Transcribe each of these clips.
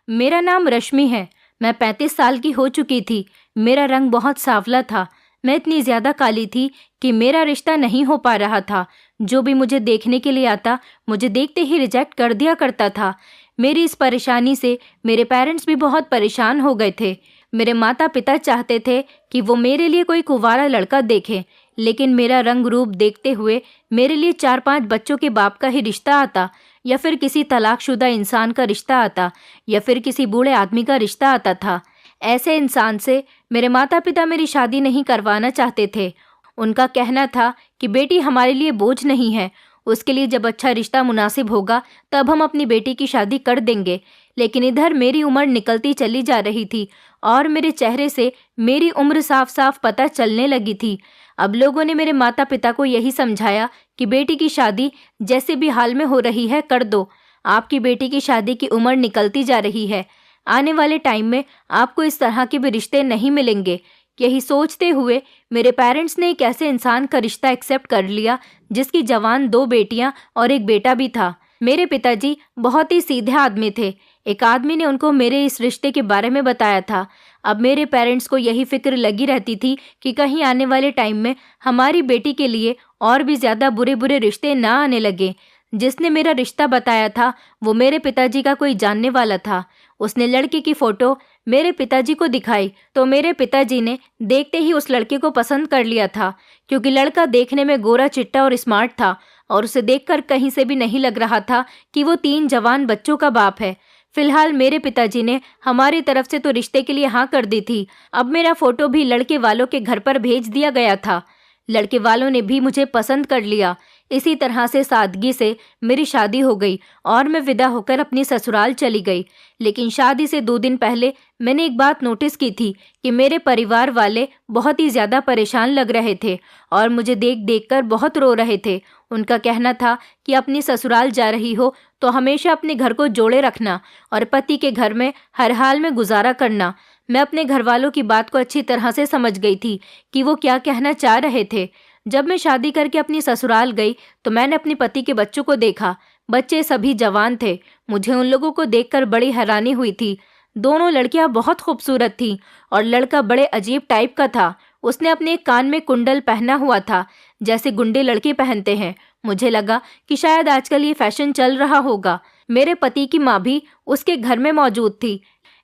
मेरा नाम रश्मि है। मैं 35 साल की हो चुकी थी। मेरा रंग बहुत सांवला था। मैं इतनी ज़्यादा काली थी कि मेरा रिश्ता नहीं हो पा रहा था। जो भी मुझे देखने के लिए आता, मुझे देखते ही रिजेक्ट कर दिया करता था। मेरी इस परेशानी से मेरे पेरेंट्स भी बहुत परेशान हो गए थे। मेरे माता पिता चाहते थे कि वो मेरे लिए कोई कुंवारा लड़का देखें, लेकिन मेरा रंग रूप देखते हुए मेरे लिए 4-5 बच्चों के बाप का ही रिश्ता आता, या फिर किसी तलाकशुदा इंसान का रिश्ता आता, या फिर किसी बूढ़े आदमी का रिश्ता आता था। ऐसे इंसान से मेरे माता पिता मेरी शादी नहीं करवाना चाहते थे। उनका कहना था कि बेटी हमारे लिए बोझ नहीं है, उसके लिए जब अच्छा रिश्ता मुनासिब होगा तब हम अपनी बेटी की शादी कर देंगे। लेकिन इधर मेरी उम्र निकलती चली जा रही थी और मेरे चेहरे से मेरी उम्र साफ साफ पता चलने लगी थी। अब लोगों ने मेरे माता पिता को यही समझाया कि बेटी की शादी जैसे भी हाल में हो रही है कर दो। आपकी बेटी की शादी की उम्र निकलती जा रही है, आने वाले टाइम में आपको इस तरह के भी रिश्ते नहीं मिलेंगे। यही सोचते हुए मेरे पेरेंट्स ने एक ऐसे इंसान का रिश्ता एक्सेप्ट कर लिया जिसकी जवान 2 बेटियां और एक बेटा भी था। मेरे पिताजी बहुत ही सीधे आदमी थे। एक आदमी ने उनको मेरे इस रिश्ते के बारे में बताया था। अब मेरे पेरेंट्स को यही फिक्र लगी रहती थी कि कहीं आने वाले टाइम में हमारी बेटी के लिए और भी ज़्यादा बुरे बुरे रिश्ते ना आने लगे। जिसने मेरा रिश्ता बताया था वो मेरे पिताजी का कोई जानने वाला था। उसने लड़के की फ़ोटो मेरे पिताजी को दिखाई तो मेरे पिताजी ने देखते ही उस लड़के को पसंद कर लिया था, क्योंकि लड़का देखने में गोरा चिट्टा और स्मार्ट था और उसे देखकर कहीं से भी नहीं लग रहा था कि वो 3 जवान बच्चों का बाप है। फिलहाल मेरे पिताजी ने हमारी तरफ से तो रिश्ते के लिए हाँ कर दी थी। अब मेरा फ़ोटो भी लड़के वालों के घर पर भेज दिया गया था। लड़के वालों ने भी मुझे पसंद कर लिया। इसी तरह से सादगी से मेरी शादी हो गई और मैं विदा होकर अपनी ससुराल चली गई। लेकिन शादी से 2 दिन पहले मैंने एक बात नोटिस की थी कि मेरे परिवार वाले बहुत ही ज़्यादा परेशान लग रहे थे और मुझे देख देख कर बहुत रो रहे थे। उनका कहना था कि अपनी ससुराल जा रही हो तो हमेशा अपने घर को जोड़े रखना और पति के घर में हर हाल में गुजारा करना। मैं अपने घर वालों की बात को अच्छी तरह से समझ गई थी कि वो क्या कहना चाह रहे थे। जब मैं शादी करके अपनी ससुराल गई तो मैंने अपने पति के बच्चों को देखा। बच्चे सभी जवान थे। मुझे उन लोगों को देखकर बड़ी हैरानी हुई थी। दोनों लड़कियां बहुत खूबसूरत थीं और लड़का बड़े अजीब टाइप का था। उसने अपने एक कान में कुंडल पहना हुआ था, जैसे गुंडे लड़के पहनते हैं। मुझे लगा कि शायद आजकल ये फैशन चल रहा होगा। मेरे पति की माँ भी उसके घर में मौजूद थी।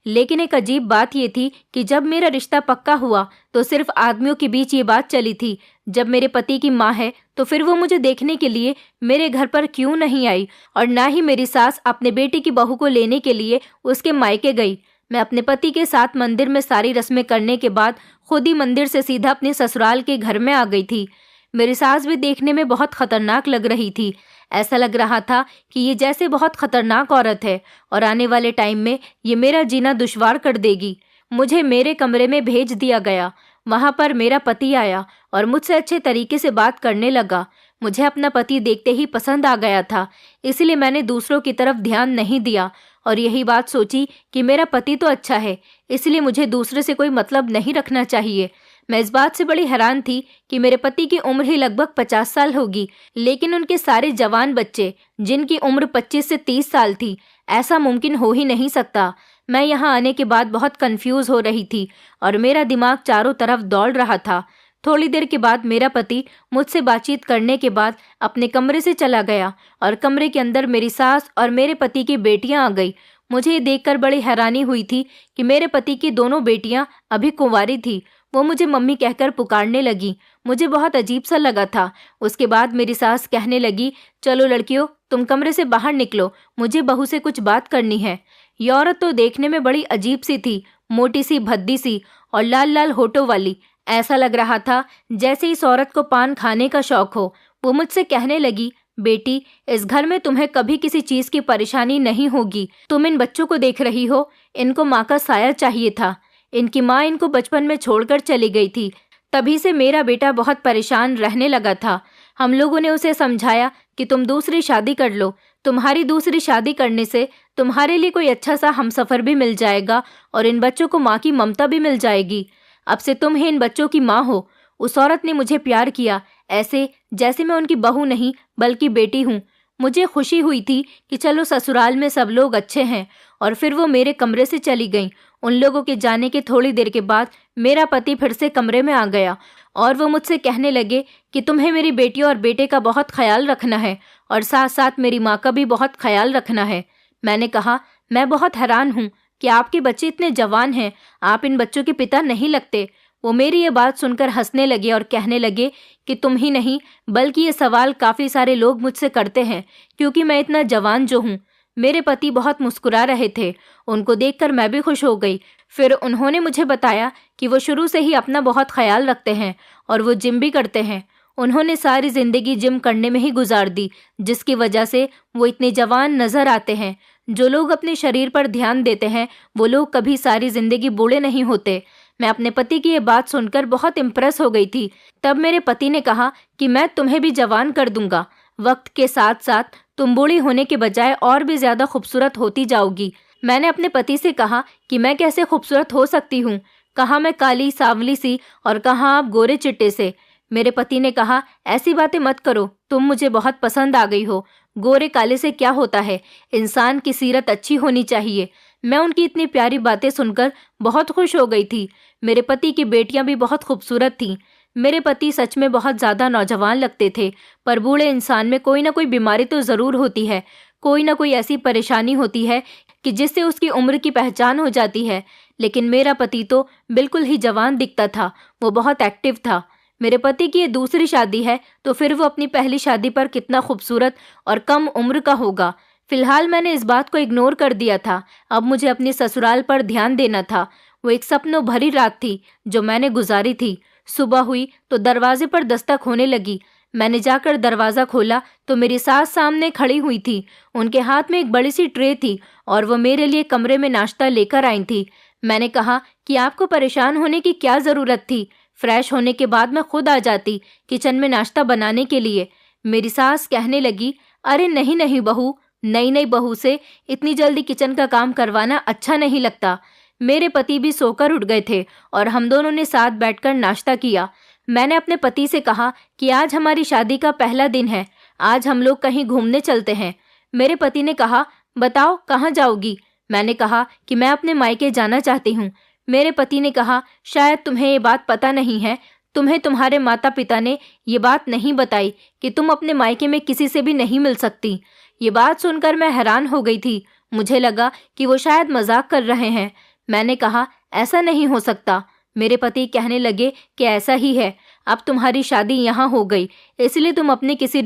लेकिन एक अजीब बात ये थी कि जब मेरा रिश्ता पक्का हुआ तो सिर्फ आदमियों के बीच ये बात चली थी। जब मेरे पति की माँ है तो फिर वो मुझे देखने के लिए मेरे घर पर क्यों नहीं आई, और ना ही मेरी सास अपने बेटे की बहू को लेने के लिए उसके मायके गई। मैं अपने पति के साथ मंदिर में सारी रस्में करने के बाद खुद ही मंदिर से सीधा अपने ससुराल के घर में आ गई थी। मेरी सास भी देखने में बहुत खतरनाक लग रही थी। ऐसा लग रहा था कि ये जैसे बहुत खतरनाक औरत है और आने वाले टाइम में ये मेरा जीना दुश्वार कर देगी। मुझे मेरे कमरे में भेज दिया गया। वहाँ पर मेरा पति आया और मुझसे अच्छे तरीके से बात करने लगा। मुझे अपना पति देखते ही पसंद आ गया था, इसलिए मैंने दूसरों की तरफ ध्यान नहीं दिया और यही बात सोची कि मेरा पति तो अच्छा है, इसलिए मुझे दूसरे से कोई मतलब नहीं रखना चाहिए। मैं इस बात से बड़ी हैरान थी कि मेरे पति की उम्र ही लगभग 50 साल होगी, लेकिन उनके सारे जवान बच्चे जिनकी उम्र 25 से 30 साल थी। ऐसा मुमकिन हो ही नहीं सकता। मैं यहाँ आने के बाद बहुत कंफ्यूज हो रही थी और मेरा दिमाग चारों तरफ दौड़ रहा था। थोड़ी देर के बाद मेरा पति मुझसे बातचीत करने के बाद अपने कमरे से चला गया और कमरे के अंदर मेरी सास और मेरे पति की बेटियां आ गई। मुझे ये देखकर बड़ी हैरानी हुई थी कि मेरे पति की दोनों बेटियां अभी कुंवारी थी। वो मुझे मम्मी कहकर पुकारने लगी। मुझे बहुत अजीब सा लगा था। उसके बाद मेरी सास कहने लगी, चलो लड़कियों, तुम कमरे से बाहर निकलो, मुझे बहू से कुछ बात करनी है। ये औरत तो देखने में बड़ी अजीब सी थी, मोटी सी, भद्दी सी और लाल लाल होठों वाली। ऐसा लग रहा था जैसे इस औरत को पान खाने का शौक हो। वो मुझसे कहने लगी, बेटी, इस घर में तुम्हें कभी किसी चीज की परेशानी नहीं होगी। तुम इन बच्चों को देख रही हो, इनको माँ का साया चाहिए था। इनकी माँ इनको बचपन में छोड़कर चली गई थी। तभी से मेरा बेटा बहुत परेशान रहने लगा था। हम लोगों ने उसे समझाया कि तुम दूसरी शादी कर लो। तुम्हारी दूसरी शादी करने से तुम्हारे लिए कोई अच्छा सा हमसफर भी मिल जाएगा और इन बच्चों को माँ की ममता भी मिल जाएगी। अब से तुम ही इन बच्चों की माँ हो। उस औरत ने मुझे प्यार किया, ऐसे जैसे मैं उनकी बहू नहीं बल्कि बेटी हूँ। मुझे खुशी हुई थी कि चलो ससुराल में सब लोग अच्छे हैं और फिर वो मेरे कमरे से चली गईं। उन लोगों के जाने के थोड़ी देर के बाद मेरा पति फिर से कमरे में आ गया और वो मुझसे कहने लगे कि तुम्हें मेरी बेटी और बेटे का बहुत ख्याल रखना है और साथ साथ मेरी माँ का भी बहुत ख्याल रखना है। मैंने कहा, मैं बहुत हैरान हूँ कि आपके बच्चे इतने जवान हैं, आप इन बच्चों के पिता नहीं लगते। वो मेरी ये बात सुनकर हंसने लगे और कहने लगे कि तुम ही नहीं बल्कि ये सवाल काफ़ी सारे लोग मुझसे करते हैं क्योंकि मैं इतना जवान जो हूँ। मेरे पति बहुत मुस्कुरा रहे थे। उनको देखकर मैं भी खुश हो गई। फिर उन्होंने मुझे बताया कि वो शुरू से ही अपना बहुत ख्याल रखते हैं और वो जिम भी करते हैं। उन्होंने सारी ज़िंदगी जिम करने में ही गुजार दी, जिसकी वजह से वो इतने जवान नज़र आते हैं। जो लोग अपने शरीर पर ध्यान देते हैं वो लोग कभी सारी ज़िंदगी बूढ़े नहीं होते। मैं अपने पति की ये बात सुनकर बहुत इम्प्रेस हो गई थी। तब मेरे पति ने कहा कि मैं तुम्हें भी जवान कर दूंगा। वक्त के साथ साथ तुम बूढ़ी होने के बजाय और भी ज़्यादा खूबसूरत होती जाओगी। मैंने अपने पति से कहा कि मैं कैसे खूबसूरत हो सकती हूँ, कहाँ मैं काली सांवली सी और कहाँ आप गोरे चिट्टे से। मेरे पति ने कहा, ऐसी बातें मत करो, तुम मुझे बहुत पसंद आ गई हो। गोरे काले से क्या होता है, इंसान की सीरत अच्छी होनी चाहिए। मैं उनकी इतनी प्यारी बातें सुनकर बहुत खुश हो गई थी। मेरे पति की बेटियां भी बहुत खूबसूरत थीं। मेरे पति सच में बहुत ज़्यादा नौजवान लगते थे, पर बूढ़े इंसान में कोई ना कोई बीमारी तो ज़रूर होती है, कोई ना कोई ऐसी परेशानी होती है कि जिससे उसकी उम्र की पहचान हो जाती है। लेकिन मेरा पति तो बिल्कुल ही जवान दिखता था, वो बहुत एक्टिव था। मेरे पति की ये दूसरी शादी है तो फिर वो अपनी पहली शादी पर कितना खूबसूरत और कम उम्र का होगा। फिलहाल मैंने इस बात को इग्नोर कर दिया था। अब मुझे अपने ससुराल पर ध्यान देना था। वो एक सपनों भरी रात थी जो मैंने गुजारी थी। सुबह हुई तो दरवाजे पर दस्तक होने लगी। मैंने जाकर दरवाज़ा खोला तो मेरी सास सामने खड़ी हुई थी। उनके हाथ में एक बड़ी सी ट्रे थी और वो मेरे लिए कमरे में नाश्ता लेकर आई थी। मैंने कहा कि आपको परेशान होने की क्या ज़रूरत थी, फ्रेश होने के बाद मैं खुद आ जाती किचन में नाश्ता बनाने के लिए। मेरी सास कहने लगी, अरे नहीं नहीं बहू, नई नई बहू से इतनी जल्दी किचन का काम करवाना अच्छा नहीं लगता। मेरे पति भी सोकर उठ गए थे और हम दोनों ने साथ बैठकर नाश्ता किया। मैंने अपने पति से कहा कि आज हमारी शादी का पहला दिन है, आज हम लोग कहीं घूमने चलते हैं। मेरे पति ने कहा, बताओ कहाँ जाओगी? मैंने कहा कि मैं अपने मायके जाना चाहती हूँ। मेरे पति ने कहा, शायद तुम्हें ये बात पता नहीं है, तुम्हें तुम्हारे माता पिता ने ये बात नहीं बताई कि तुम अपने मायके में किसी से भी नहीं मिल सकती। ये बात सुनकर मैं हैरान हो गई थी। मुझे लगा कि वो शायद मजाक कर रहे हैं। मैंने कहा, ऐसा नहीं हो सकता। मेरे पति कहने लगे कि ऐसा ही है, अब तुम्हारी शादी यहाँ हो गई, इसलिए तुम अपने किसी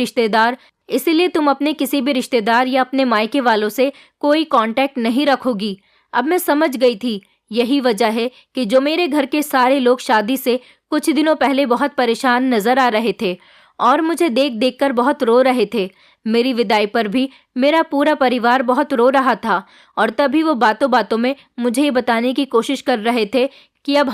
भी रिश्तेदार या अपने मायके वालों से कोई कांटेक्ट नहीं रखोगी। अब मैं समझ गई थी, यही वजह है कि जो मेरे घर के सारे लोग शादी से कुछ दिनों पहले बहुत परेशान नजर आ रहे थे और मुझे देख देख कर बहुत रो रहे थे। मेरी विदाई पर भी मेरा पूरा परिवार बहुत रो रहा था और तभी वो बातों बातों में मुझे ये बताने की कोशिश कर रहे थे कि अब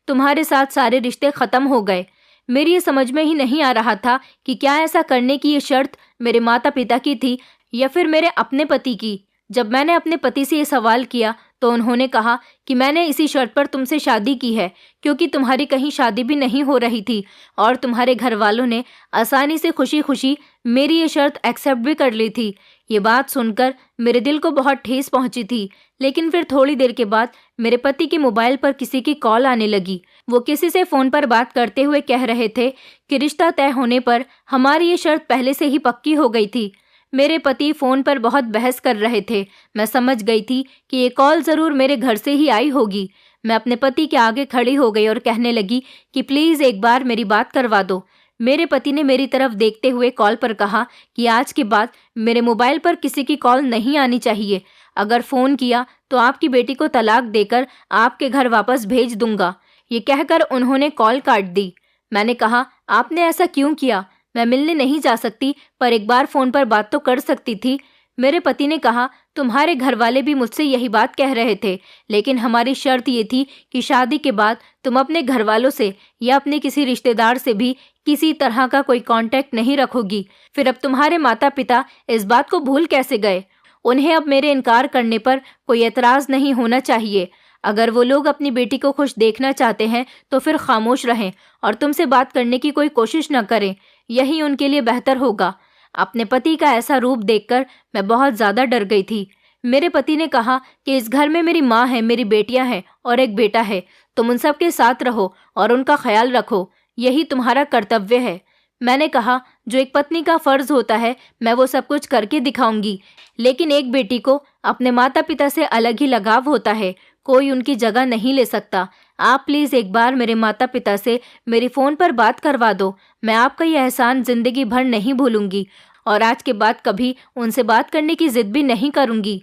तुम्हारे साथ सारे रिश्ते ख़त्म हो गए। मेरी ये समझ में ही नहीं आ रहा था कि क्या ऐसा करने की ये शर्त मेरे माता पिता की थी या फिर मेरे अपने पति की। जब मैंने अपने पति से ये सवाल किया तो उन्होंने कहा कि मैंने इसी शर्त पर तुमसे शादी की है क्योंकि तुम्हारी कहीं शादी भी नहीं हो रही थी और तुम्हारे घर वालों ने आसानी से खुशी खुशी मेरी ये शर्त एक्सेप्ट भी कर ली थी। ये बात सुनकर मेरे दिल को बहुत ठेस पहुंची थी। लेकिन फिर थोड़ी देर के बाद मेरे पति के मोबाइल पर किसी की कॉल आने लगी। वो किसी से फ़ोन पर बात करते हुए कह रहे थे कि रिश्ता तय होने पर हमारी ये शर्त पहले से ही पक्की हो गई थी। मेरे पति फ़ोन पर बहुत बहस कर रहे थे। मैं समझ गई थी कि ये कॉल ज़रूर मेरे घर से ही आई होगी। मैं अपने पति के आगे खड़ी हो गई और कहने लगी कि प्लीज़ एक बार मेरी बात करवा दो। मेरे पति ने मेरी तरफ देखते हुए कॉल पर कहा कि आज के बाद मेरे मोबाइल पर किसी की कॉल नहीं आनी चाहिए। अगर फ़ोन किया तो आपकी बेटी को तलाक देकर आपके घर वापस भेज दूंगा। ये कहकर उन्होंने कॉल काट दी। मैंने कहा, आपने ऐसा क्यों किया? मैं मिलने नहीं जा सकती पर एक बार फ़ोन पर बात तो कर सकती थी। मेरे पति ने कहा, तुम्हारे घर वाले भी मुझसे यही बात कह रहे थे, लेकिन हमारी शर्त ये थी कि शादी के बाद तुम अपने घर वालों से या अपने किसी रिश्तेदार से भी किसी तरह का कोई कांटेक्ट नहीं रखोगी। फिर अब तुम्हारे माता पिता इस बात को भूल कैसे गए? उन्हें अब मेरे इनकार करने पर कोई एतराज़ नहीं होना चाहिए। अगर वो लोग अपनी बेटी को खुश देखना चाहते हैं तो फिर खामोश रहें और तुमसे बात करने की कोई कोशिश न करें, यही उनके लिए बेहतर होगा। अपने पति का ऐसा रूप देखकर मैं बहुत ज़्यादा डर गई थी। मेरे पति ने कहा कि इस घर में मेरी माँ है, मेरी बेटियां हैं और एक बेटा है। तुम उन सब के साथ रहो और उनका ख्याल रखो, यही तुम्हारा कर्तव्य है। मैंने कहा, जो एक पत्नी का फर्ज होता है मैं वो सब कुछ करके दिखाऊंगी, लेकिन एक बेटी को अपने माता पिता से अलग ही लगाव होता है, कोई उनकी जगह नहीं ले सकता। आप प्लीज़ एक बार मेरे माता पिता से मेरी फ़ोन पर बात करवा दो। मैं आपका ये एहसान ज़िंदगी भर नहीं भूलूंगी और आज के बाद कभी उनसे बात करने की ज़िद भी नहीं करूंगी।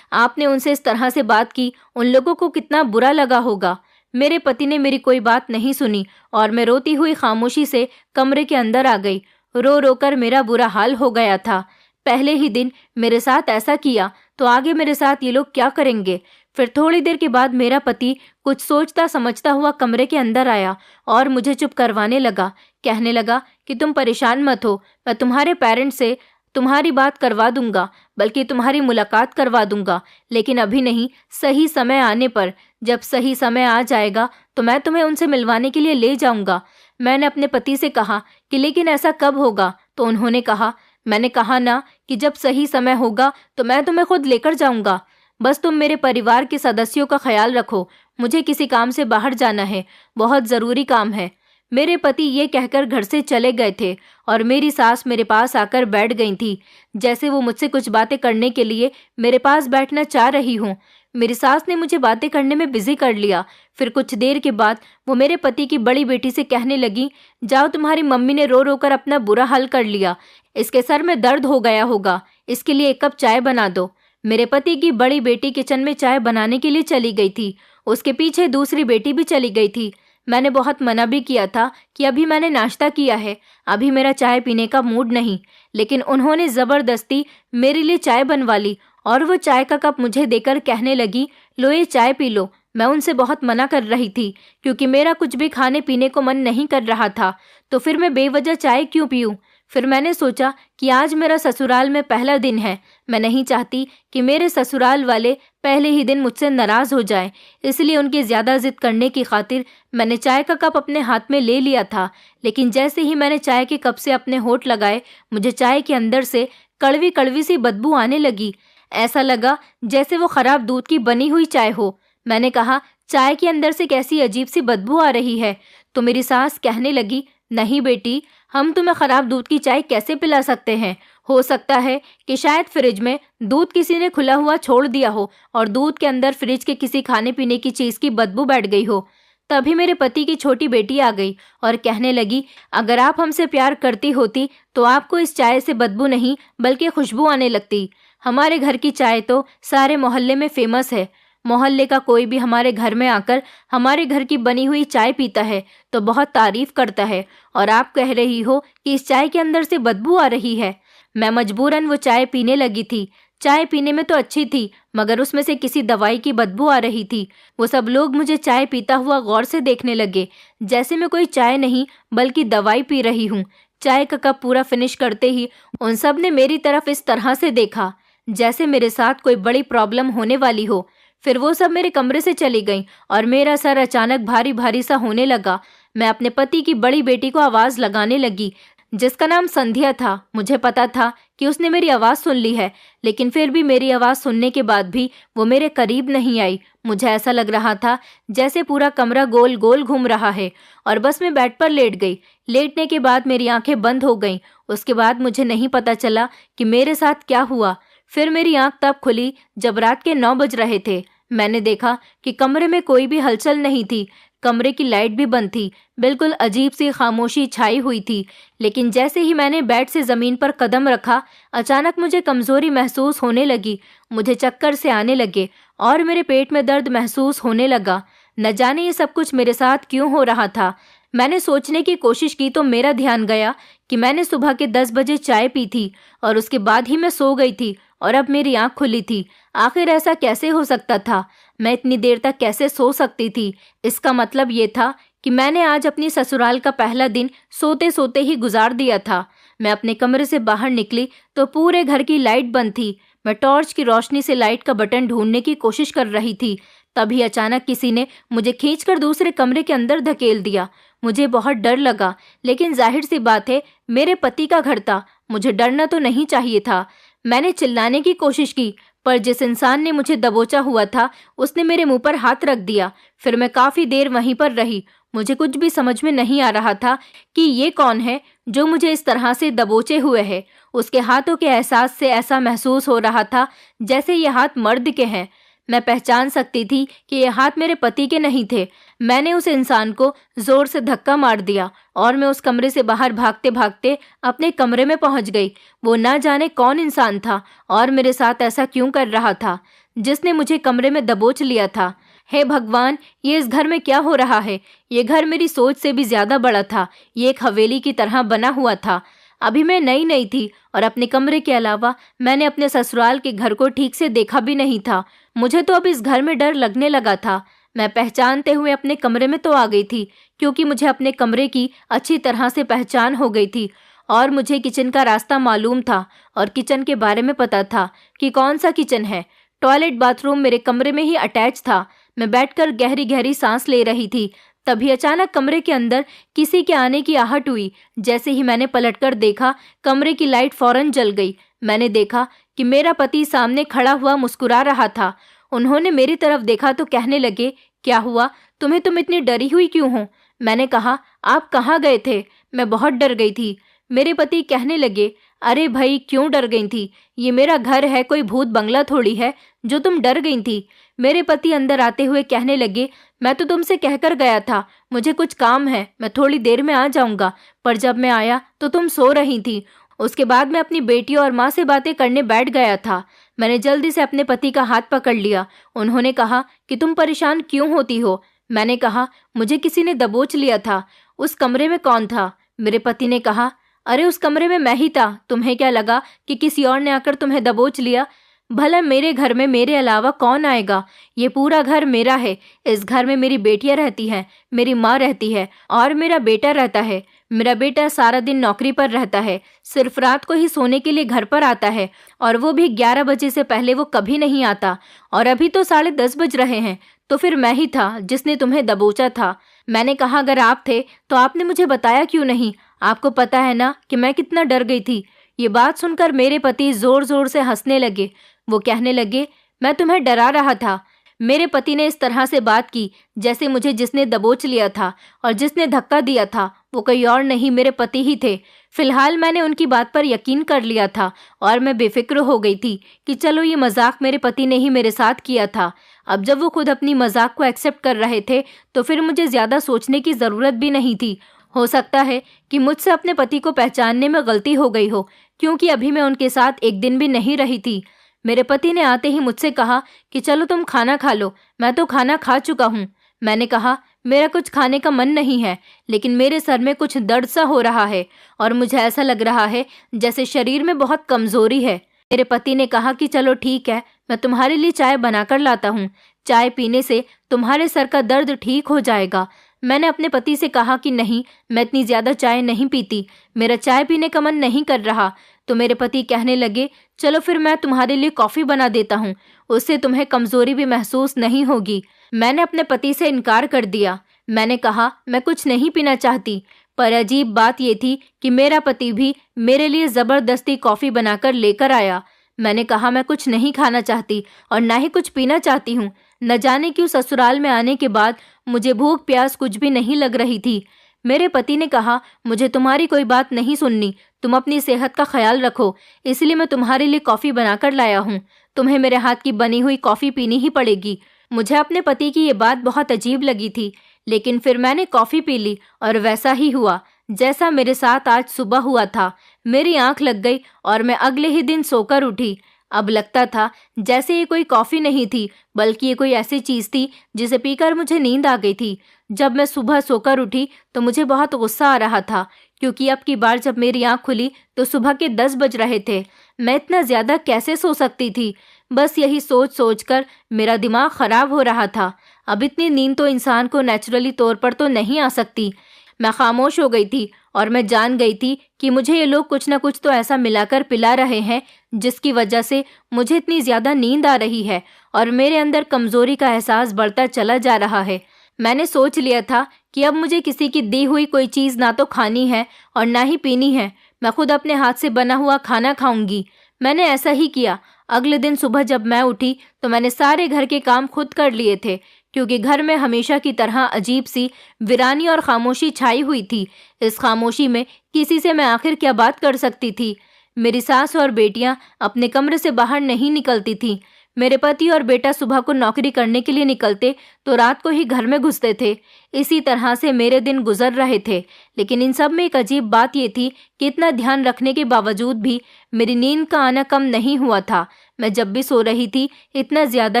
आपने उनसे इस तरह से बात की, उन लोगों को कितना बुरा लगा होगा। मेरे पति ने मेरी कोई बात नहीं सुनी और मैं रोती हुई खामोशी से कमरे के अंदर आ गई। रो रो कर मेरा बुरा हाल हो गया था। पहले ही दिन मेरे साथ ऐसा किया तो आगे मेरे साथ ये लोग क्या करेंगे। फिर थोड़ी देर के बाद मेरा पति कुछ सोचता समझता हुआ कमरे के अंदर आया और मुझे चुप करवाने लगा। कहने लगा कि तुम परेशान मत हो, मैं तुम्हारे पेरेंट्स से तुम्हारी बात करवा दूंगा, बल्कि तुम्हारी मुलाकात करवा दूंगा, लेकिन अभी नहीं, सही समय आने पर। जब सही समय आ जाएगा तो मैं तुम्हें उनसे मिलवाने के लिए ले जाऊंगा। मैंने अपने पति से कहा कि लेकिन ऐसा कब होगा? तो उन्होंने कहा, मैंने कहा ना कि जब सही समय होगा तो मैं तुम्हें खुद लेकर जाऊंगा। बस तुम मेरे परिवार के सदस्यों का ख्याल रखो, मुझे किसी काम से बाहर जाना है, बहुत ज़रूरी काम है। मेरे पति ये कहकर घर से चले गए थे और मेरी सास मेरे पास आकर बैठ गई थी, जैसे वो मुझसे कुछ बातें करने के लिए मेरे पास बैठना चाह रही हूँ। मेरी सास ने मुझे बातें करने में बिजी कर लिया। फिर कुछ देर के बाद वो मेरे पति की बड़ी बेटी से कहने लगी, जाओ, तुम्हारी मम्मी ने रो रो कर अपना बुरा हाल कर लिया, इसके सर में दर्द हो गया होगा, इसके लिए एक कप चाय बना दो। मेरे पति की बड़ी बेटी किचन में चाय बनाने के लिए चली गई थी, उसके पीछे दूसरी बेटी भी चली गई थी। मैंने बहुत मना भी किया था कि अभी मैंने नाश्ता किया है, अभी मेरा चाय पीने का मूड नहीं, लेकिन उन्होंने ज़बरदस्ती मेरे लिए चाय बनवा ली और वो चाय का कप मुझे देकर कहने लगी, लो ये चाय पी लो। मैं उनसे बहुत मना कर रही थी क्योंकि मेरा कुछ भी खाने पीने को मन नहीं कर रहा था, तो फिर मैं बेवजह चाय क्यों पीऊँ। फिर मैंने सोचा कि आज मेरा ससुराल में पहला दिन है, मैं नहीं चाहती कि मेरे ससुराल वाले पहले ही दिन मुझसे नाराज़ हो जाएं, इसलिए उनकी ज़्यादा जिद करने की खातिर मैंने चाय का कप अपने हाथ में ले लिया था। लेकिन जैसे ही मैंने चाय के कप से अपने होंठ लगाए, मुझे चाय के अंदर से कड़वी कड़वी सी बदबू आने लगी। ऐसा लगा जैसे वो ख़राब दूध की बनी हुई चाय हो। मैंने कहा, चाय के अंदर से कैसी अजीब सी बदबू आ रही है? तो मेरी सास कहने लगी, नहीं बेटी, हम तुम्हें ख़राब दूध की चाय कैसे पिला सकते हैं? हो सकता है कि शायद फ्रिज में दूध किसी ने खुला हुआ छोड़ दिया हो और दूध के अंदर फ्रिज के किसी खाने पीने की चीज़ की बदबू बैठ गई हो। तभी मेरे पति की छोटी बेटी आ गई और कहने लगी, अगर आप हमसे प्यार करती होती तो आपको इस चाय से बदबू नहीं बल्कि खुशबू आने लगती। हमारे घर की चाय तो सारे मोहल्ले में फेमस है। मोहल्ले का कोई भी हमारे घर में आकर हमारे घर की बनी हुई चाय पीता है तो बहुत तारीफ करता है, और आप कह रही हो कि इस चाय के अंदर से बदबू आ रही है। मैं मजबूरन वो चाय पीने लगी थी। चाय पीने में तो अच्छी थी, मगर उसमें से किसी दवाई की बदबू आ रही थी। वो सब लोग मुझे चाय पीता हुआ गौर से देखने लगे, जैसे मैं कोई चाय नहीं बल्कि दवाई पी रही हूँ। चाय का कप पूरा फिनिश करते ही उन सब ने मेरी तरफ इस तरह से देखा जैसे मेरे साथ कोई बड़ी प्रॉब्लम होने वाली हो। फिर वो सब मेरे कमरे से चली गईं और मेरा सर अचानक भारी भारी सा होने लगा। मैं अपने पति की बड़ी बेटी को आवाज़ लगाने लगी, जिसका नाम संध्या था। मुझे पता था कि उसने मेरी आवाज़ सुन ली है, लेकिन फिर भी मेरी आवाज़ सुनने के बाद भी वो मेरे करीब नहीं आई। मुझे ऐसा लग रहा था जैसे पूरा कमरा गोल गोल घूम रहा है, और बस मैं बेड पर लेट गई। लेटने के बाद मेरी आंखें बंद हो गईं। उसके बाद मुझे नहीं पता चला कि मेरे साथ क्या हुआ। फिर मेरी आंख तब खुली जब रात के 9 बज रहे थे। मैंने देखा कि कमरे में कोई भी हलचल नहीं थी, कमरे की लाइट भी बंद थी, बिल्कुल अजीब सी खामोशी छाई हुई थी। लेकिन जैसे ही मैंने बेड से ज़मीन पर कदम रखा, अचानक मुझे कमज़ोरी महसूस होने लगी। मुझे चक्कर से आने लगे और मेरे पेट में दर्द महसूस होने लगा। न जाने ये सब कुछ मेरे साथ क्यों हो रहा था। मैंने सोचने की कोशिश की तो मेरा ध्यान गया कि मैंने सुबह के 10 बजे चाय पी थी और उसके बाद ही मैं सो गई थी और अब मेरी आंख खुली थी। आखिर ऐसा कैसे हो सकता था? मैं इतनी देर तक कैसे सो सकती थी? इसका मतलब ये था कि मैंने आज अपनी ससुराल का पहला दिन सोते सोते ही गुजार दिया था। मैं अपने कमरे से बाहर निकली तो पूरे घर की लाइट बंद थी। मैं टॉर्च की रोशनी से लाइट का बटन ढूंढने की कोशिश कर रही थी। तभी अचानक किसी ने मुझे खींचकर दूसरे कमरे के अंदर धकेल दिया। मुझे बहुत डर लगा, लेकिन जाहिर सी बात है मेरे पति का घर था, मुझे डरना तो नहीं चाहिए था। मैंने चिल्लाने की कोशिश की, पर जिस इंसान ने मुझे दबोचा हुआ था उसने मेरे मुंह पर हाथ रख दिया। फिर मैं काफी देर वहीं पर रही। मुझे कुछ भी समझ में नहीं आ रहा था कि ये कौन है जो मुझे इस तरह से दबोचे हुए है। उसके हाथों के एहसास से ऐसा महसूस हो रहा था जैसे ये हाथ मर्द के हैं। मैं पहचान सकती थी कि ये हाथ मेरे पति के नहीं थे। मैंने उस इंसान को जोर से धक्का मार दिया और मैं उस कमरे से बाहर भागते भागते अपने कमरे में पहुंच गई। वो ना जाने कौन इंसान था और मेरे साथ ऐसा क्यों कर रहा था, जिसने मुझे कमरे में दबोच लिया था। हे भगवान, ये इस घर में क्या हो रहा है? ये घर मेरी सोच से भी ज्यादा बड़ा था। ये एक हवेली की तरह बना हुआ था। अभी मैं नई नई थी और अपने कमरे के अलावा मैंने अपने ससुराल के घर को ठीक से देखा भी नहीं था। मुझे तो अब इस घर में डर लगने लगा था। मैं पहचानते हुए अपने कमरे में तो आ गई थी, क्योंकि मुझे अपने कमरे की अच्छी तरह से पहचान हो गई थी और मुझे किचन का रास्ता मालूम था और किचन के बारे में पता था कि कौन सा किचन है। टॉयलेट बाथरूम मेरे कमरे में ही अटैच था। मैं बैठकर गहरी गहरी सांस ले रही थी। तभी अचानक कमरे के अंदर किसी के आने की आहट हुई। जैसे ही मैंने पलटकर देखा, कमरे की लाइट फौरन जल गई। मैंने देखा कि मेरा पति सामने खड़ा हुआ मुस्कुरा रहा था। उन्होंने मेरी तरफ देखा तो कहने लगे, क्या हुआ तुम्हें, तुम इतनी डरी हुई क्यों हो? मैंने कहा, आप कहाँ गए थे? मैं बहुत डर गई थी। मेरे पति कहने लगे, अरे भाई क्यों डर गई थी? ये मेरा घर है, कोई भूत बंगला थोड़ी है जो तुम डर गई थी। मेरे पति अंदर आते हुए कहने लगे, मैं तो तुमसे कहकर गया था मुझे कुछ काम है, मैं थोड़ी देर में आ जाऊंगा, पर जब मैं आया तो तुम सो रही थी। उसके बाद मैं अपनी बेटी और माँ से बातें करने बैठ गया था। मैंने जल्दी से अपने पति का हाथ पकड़ लिया। उन्होंने कहा कि तुम परेशान क्यों होती हो? मैंने कहा, मुझे किसी ने दबोच लिया था। उस कमरे में कौन था? मेरे पति ने कहा, अरे उस कमरे में मैं ही था। तुम्हें क्या लगा कि किसी और ने आकर तुम्हें दबोच लिया? भला मेरे घर में मेरे अलावा कौन आएगा? ये पूरा घर मेरा है। इस घर में मेरी बेटियां रहती हैं, मेरी माँ रहती है और मेरा बेटा रहता है। मेरा बेटा सारा दिन नौकरी पर रहता है, सिर्फ रात को ही सोने के लिए घर पर आता है, और वो भी 11 बजे से पहले वो कभी नहीं आता। और अभी तो 10:30 बज रहे हैं। तो फिर मैं ही था जिसने तुम्हें दबोचा था। मैंने कहा, अगर आप थे तो आपने मुझे बताया क्यों नहीं? आपको पता है ना कि मैं कितना डर गई थी। ये बात सुनकर मेरे पति जोर जोर से हंसने लगे। वो कहने लगे, मैं तुम्हें डरा रहा था। मेरे पति ने इस तरह से बात की जैसे मुझे जिसने दबोच लिया था और जिसने धक्का दिया था वो कोई और नहीं, मेरे पति ही थे। फिलहाल मैंने उनकी बात पर यकीन कर लिया था और मैं बेफिक्र हो गई थी कि चलो ये मजाक मेरे पति ने ही मेरे साथ किया था। अब जब वो खुद अपनी मजाक को एक्सेप्ट कर रहे थे तो फिर मुझे ज्यादा सोचने की जरूरत भी नहीं थी। हो सकता है कि मुझसे अपने पति को पहचानने में गलती हो गई हो, क्योंकि अभी मैं उनके साथ एक दिन भी नहीं रही थी। मेरे पति ने आते ही मुझसे कहा कि चलो तुम खाना खा लो। मैं तो खाना खा चुका हूँ। मैंने कहा, मेरा कुछ खाने का मन नहीं है, लेकिन मेरे सर में कुछ दर्द सा हो रहा है और मुझे ऐसा लग रहा है जैसे शरीर में बहुत कमजोरी है। मेरे पति ने कहा कि चलो ठीक है, मैं तुम्हारे लिए चाय बनाकर लाता हूँ। चाय पीने से तुम्हारे सर का दर्द ठीक हो जाएगा। मैंने अपने पति से कहा कि नहीं, मैं इतनी ज्यादा चाय नहीं पीती, मेरा चाय पीने का मन नहीं कर रहा। तो मेरे पति कहने लगे, चलो फिर मैं तुम्हारे लिए कॉफी बना देता हूँ, उससे तुम्हें कमजोरी भी महसूस नहीं होगी। मैंने अपने पति से इनकार कर दिया। मैंने कहा, मैं कुछ नहीं पीना चाहती। पर अजीब बात यह थी कि मेरा पति भी मेरे लिए जबरदस्ती कॉफी बनाकर लेकर आया। मैंने कहा, मैं कुछ नहीं खाना चाहती और ना ही कुछ पीना चाहती हूँ। न जाने क्यों ससुराल में आने के बाद मुझे भूख प्यास कुछ भी नहीं लग रही थी। मेरे पति ने कहा, मुझे तुम्हारी कोई बात नहीं सुननी, तुम अपनी सेहत का ख्याल रखो, इसलिए मैं तुम्हारे लिए कॉफी बनाकर लाया हूँ। तुम्हें मेरे हाथ की बनी हुई कॉफी पीनी ही पड़ेगी। मुझे अपने पति की ये बात बहुत अजीब लगी थी, लेकिन फिर मैंने कॉफी पी ली और वैसा ही हुआ जैसा मेरे साथ आज सुबह हुआ था। मेरी आंख लग गई और मैं अगले ही दिन सोकर उठी। अब लगता था जैसे ये कोई कॉफी नहीं थी, बल्कि ये कोई ऐसी चीज थी जिसे पीकर मुझे नींद आ गई थी। जब मैं सुबह सोकर उठी तो मुझे बहुत गुस्सा आ रहा था, क्योंकि अब की बार जब मेरी आंख खुली तो सुबह के 10 बज रहे थे। मैं इतना ज्यादा कैसे सो सकती थी? बस यही सोच सोच कर मेरा दिमाग खराब हो रहा था। अब इतनी नींद तो इंसान को नेचुरली तौर पर तो नहीं आ सकती। मैं खामोश हो गई थी और मैं जान गई थी कि मुझे ये लोग कुछ न कुछ तो ऐसा मिलाकर पिला रहे हैं जिसकी वजह से मुझे इतनी ज्यादा नींद आ रही है और मेरे अंदर कमजोरी का एहसास बढ़ता चला जा रहा है। मैंने सोच लिया था कि अब मुझे किसी की दी हुई कोई चीज ना तो खानी है और ना ही पीनी है। मैं खुद अपने हाथ से बना हुआ खाना खाऊंगी। मैंने ऐसा ही किया। अगले दिन सुबह जब मैं उठी तो मैंने सारे घर के काम खुद कर लिए थे, क्योंकि घर में हमेशा की तरह अजीब सी वीरानी और खामोशी छाई हुई थी। इस खामोशी में किसी से मैं आखिर क्या बात कर सकती थी। मेरी सास और बेटियां अपने कमरे से बाहर नहीं निकलती थीं। मेरे पति और बेटा सुबह को नौकरी करने के लिए निकलते तो रात को ही घर में घुसते थे। इसी तरह से मेरे दिन गुजर रहे थे। लेकिन इन सब में एक अजीब बात ये थी कि इतना ध्यान रखने के बावजूद भी मेरी नींद का आना कम नहीं हुआ था। मैं जब भी सो रही थी इतना ज्यादा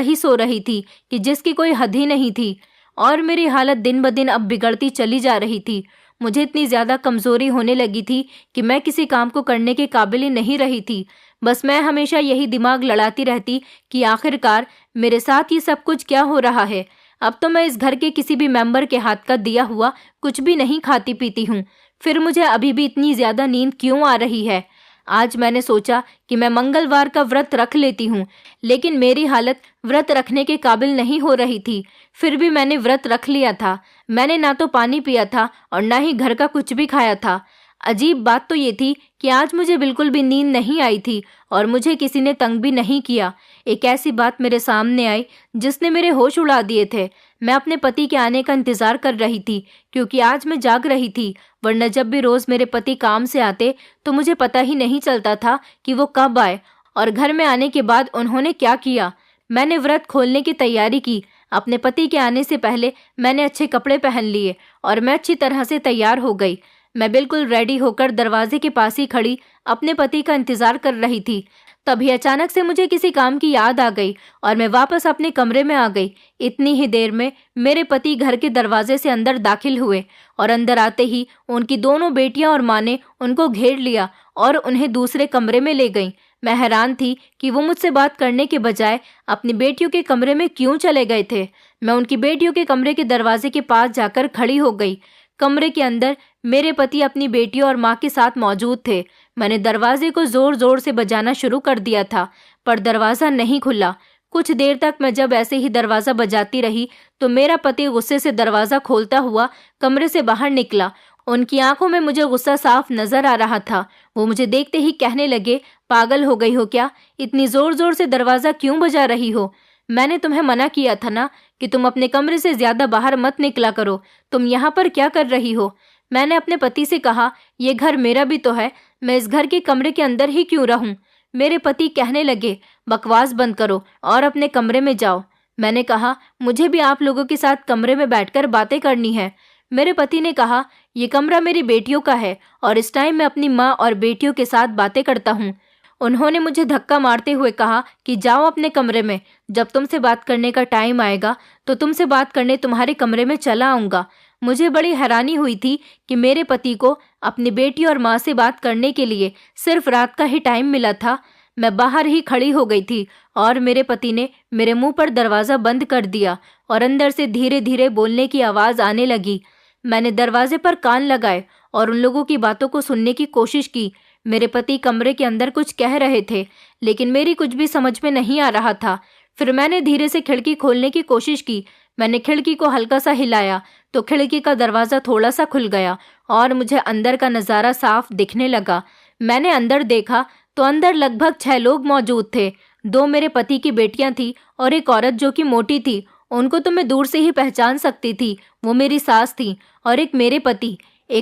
ही सो रही थी कि जिसकी कोई हद ही नहीं थी। और मेरी हालत दिन ब दिन अब बिगड़ती चली जा रही थी। मुझे इतनी ज्यादा कमजोरी होने लगी थी कि मैं किसी काम को करने के काबिल ही नहीं रही थी। बस मैं हमेशा यही दिमाग लड़ाती रहती कि आखिरकार मेरे साथ ये सब कुछ क्या हो रहा है। अब तो मैं इस घर के किसी भी मेंबर के हाथ का दिया हुआ कुछ भी नहीं खाती पीती हूँ। फिर मुझे अभी भी इतनी ज्यादा नींद क्यों आ रही है? आज मैंने सोचा कि मैं मंगलवार का व्रत रख लेती हूँ, लेकिन मेरी हालत व्रत रखने के काबिल नहीं हो रही थी। फिर भी मैंने व्रत रख लिया था। मैंने ना तो पानी पिया था और ना ही घर का कुछ भी खाया था। अजीब बात तो ये थी कि आज मुझे बिल्कुल भी नींद नहीं आई थी और मुझे किसी ने तंग भी नहीं किया। एक ऐसी बात मेरे सामने आई जिसने मेरे होश उड़ा दिए थे। मैं अपने पति के आने का इंतजार कर रही थी, क्योंकि आज मैं जाग रही थी। वरना जब भी रोज मेरे पति काम से आते तो मुझे पता ही नहीं चलता था कि वो कब आए और घर में आने के बाद उन्होंने क्या किया। मैंने व्रत खोलने की तैयारी की। अपने पति के आने से पहले मैंने अच्छे कपड़े पहन लिए और मैं अच्छी तरह से तैयार हो गई। मैं बिल्कुल रेडी होकर दरवाजे के पास ही खड़ी अपने पति का इंतजार कर रही थी। तभी अचानक से मुझे किसी काम की याद आ गई और मैं वापस अपने कमरे में आ गई। इतनी ही देर में मेरे पति घर के दरवाजे से अंदर दाखिल हुए और अंदर आते ही उनकी दोनों बेटियां और माँ ने उनको घेर लिया और उन्हें दूसरे कमरे में ले गईं। मैं हैरान थी कि वो मुझसे बात करने के बजाय अपनी बेटियों के कमरे में क्यों चले गए थे। मैं उनकी बेटियों के कमरे के दरवाजे के पास जाकर खड़ी हो गई। कमरे के अंदर मेरे पति अपनी बेटियों और माँ के साथ मौजूद थे। मैंने दरवाजे को जोर जोर से बजाना शुरू कर दिया था, पर दरवाजा नहीं खुला। कुछ देर तक मैं जब ऐसे ही दरवाजा बजाती रही तो मेरा पति गुस्से से दरवाजा खोलता हुआ कमरे से बाहर निकला। उनकी आंखों में मुझे गुस्सा साफ नजर आ रहा था। वो मुझे देखते ही कहने लगे, पागल हो गई हो क्या? इतनी जोर जोर से दरवाजा क्यों बजा रही हो? मैंने तुम्हें मना किया था ना कि तुम अपने कमरे से ज्यादा बाहर मत निकला करो। तुम यहाँ पर क्या कर रही हो? मैंने अपने पति से कहा, ये घर मेरा भी तो है, मैं इस घर के कमरे के अंदर ही क्यों रहूं? मेरे पति कहने लगे, बकवास बंद करो और अपने कमरे में जाओ। मैंने कहा, मुझे भी आप लोगों के साथ कमरे में बैठकर बातें करनी है। मेरे पति ने कहा, ये कमरा मेरी बेटियों का है और इस टाइम मैं अपनी माँ और बेटियों के साथ बातें करता हूँ। उन्होंने मुझे धक्का मारते हुए कहा कि जाओ अपने कमरे में, जब तुमसे बात करने का टाइम आएगा तो तुमसे बात करने तुम्हारे कमरे में चला आऊंगा। मुझे बड़ी हैरानी हुई थी कि मेरे पति को अपनी बेटी और माँ से बात करने के लिए सिर्फ रात का ही टाइम मिला था। मैं बाहर ही खड़ी हो गई थी और मेरे पति ने मेरे मुंह पर दरवाज़ा बंद कर दिया और अंदर से धीरे धीरे बोलने की आवाज़ आने लगी। मैंने दरवाजे पर कान लगाए और उन लोगों की बातों को सुनने की कोशिश की। मेरे पति कमरे के अंदर कुछ कह रहे थे, लेकिन मेरी कुछ भी समझ में नहीं आ रहा था। फिर मैंने धीरे से खिड़की खोलने की कोशिश की। मैंने खिड़की को हल्का सा हिलाया तो खिड़की का दरवाज़ा थोड़ा सा खुल गया और मुझे अंदर का नज़ारा साफ दिखने लगा। मैंने अंदर देखा तो अंदर लगभग 6 लोग मौजूद थे। 2 मेरे पति की बेटियां थी और एक औरत जो कि मोटी थी। उनको तो मैं दूर से ही पहचान सकती थी, वो मेरी सास थी। और एक